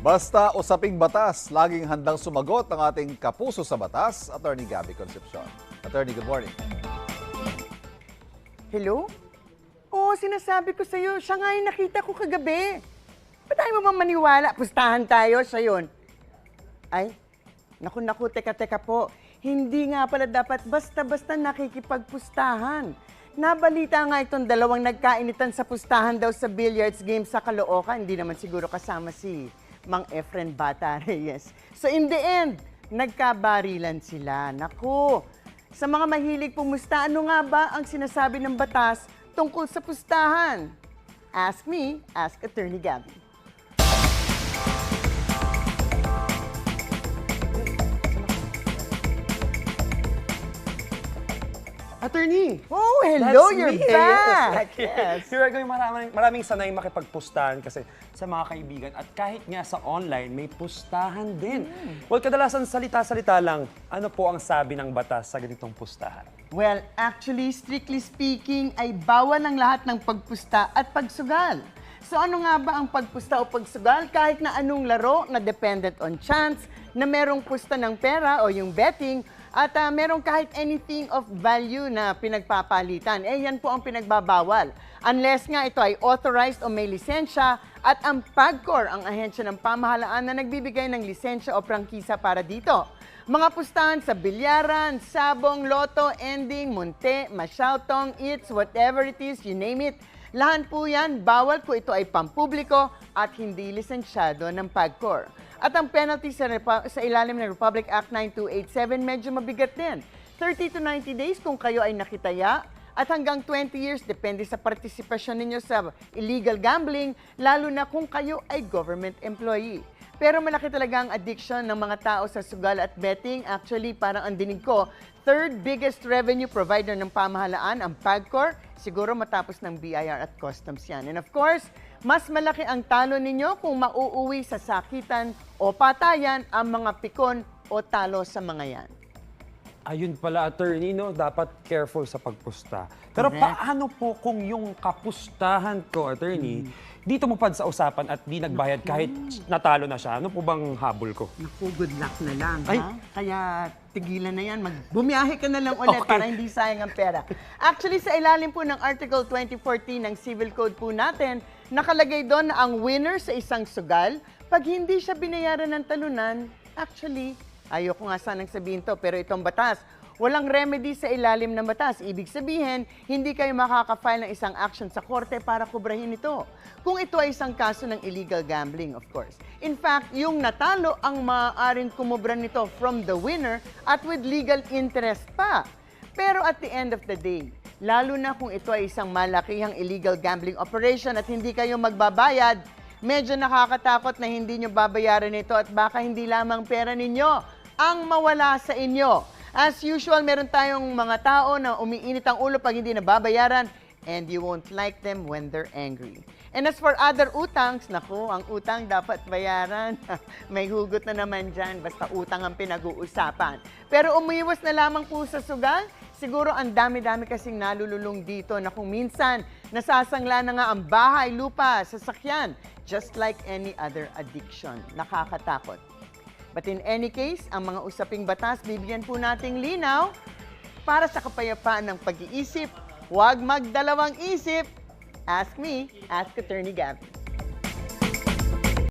Basta usaping batas, laging handang sumagot ang ating kapuso sa batas, Attorney Gabby Concepcion. Attorney, good morning. Hello? Oo, sinasabi ko sa'yo, siya nga yung nakita ko kagabi. Ba't tayo mo ba maniwala? Pustahan tayo, siya yun. Ay, naku, teka po. Hindi nga pala dapat basta-basta nakikipagpustahan. Nabalita nga itong dalawang nagkainitan sa pustahan daw sa billiards game sa Caloocan. Hindi naman siguro kasama si Mang Efren Bata Reyes. So in the end, nagkabarilan sila. Naku, sa mga mahilig pumusta, ano nga ba ang sinasabi ng batas tungkol sa pustahan? Ask me, ask Attorney Gabby. Attorney! Oh, hello, That's you're me. back! Yes. You're going maraming sanay makipagpustahan kasi sa mga kaibigan at kahit nga sa online, may pustahan din. Well, kadalasan salita-salita lang, ano po ang sabi ng batas sa ganitong pustahan? Well, actually, strictly speaking, ay bawal ang lahat ng pagpusta at pagsugal. So ano nga ba ang pagpusta o pagsugal? Kahit na anong laro na dependent on chance, na merong pusta ng pera o yung betting, at merong kahit anything of value na pinagpapalitan. Eh, yan po ang pinagbabawal. Unless nga ito ay authorized o may lisensya at ang PAGCOR, ang ahensya ng pamahalaan na nagbibigay ng lisensya o prangkisa para dito. Mga pustahan sa bilyaran, sabong, loto, ending, munte, masyautong, eats, whatever it is, you name it. Lahat po yan, bawal kung ito ay pampubliko at hindi lisensyado ng PAGCOR. At ang penalty sa ilalim ng Republic Act 9287 medyo mabigat din. 30 to 90 days kung kayo ay nakitaya at hanggang 20 years depende sa partisipasyon ninyo sa illegal gambling, lalo na kung kayo ay government employee. Pero malaki talaga ang addiction ng mga tao sa sugal at betting. Actually, parang ang dinig ko, third biggest revenue provider ng pamahalaan, ang PAGCOR, siguro matapos ng BIR at Customs yan. And of course, mas malaki ang talo ninyo kung mauuwi sa sakitan o patayan ang mga pikon o talo sa mga yan. Ayun pala, attorney, no? Dapat careful sa pagpusta. Pero Correct. paano po kung yung kapustahan ko, attorney, di tumupad sa usapan at di nagbayad kahit natalo na siya? Ano po bang habol ko? Naku, good luck na lang, Ay. ha? Kaya tigilan na yan. Bumiyahe ka na lang ulit Okay. para hindi sayang ang pera. Actually, sa ilalim po ng Article 2014 ng Civil Code po natin, nakalagay doon na ang winner sa isang sugal, pag hindi siya binayaran ng talunan, actually, ayoko nga sanang sabihin to, pero itong batas, walang remedy sa ilalim ng batas. Ibig sabihin, hindi kayo makaka-file ng isang action sa korte para kubrahin ito. Kung ito ay isang kaso ng illegal gambling, of course. In fact, yung natalo ang maaaring kumubra nito from the winner at with legal interest pa. Pero at the end of the day, lalo na kung ito ay isang malakihang illegal gambling operation at hindi kayo magbabayad, medyo nakakatakot na hindi nyo babayaran ito at baka hindi lamang pera ninyo ang mawala sa inyo. As usual, meron tayong mga tao na umiinit ang ulo pag hindi nababayaran and you won't like them when they're angry. And as for other utangs, naku, ang utang dapat bayaran. May hugot na naman dyan, basta utang ang pinag-uusapan. Pero umiwas na lamang po sa sugal, siguro ang dami-dami kasing nalululong dito na kung minsan nasasangla na nga ang bahay, lupa, sasakyan, just like any other addiction. Nakakatakot. But in any case, ang mga usaping batas, bibigyan po nating linaw para sa kapayapaan ng pag-iisip. Huwag magdalawang isip. Ask me, ask Attorney Gabby.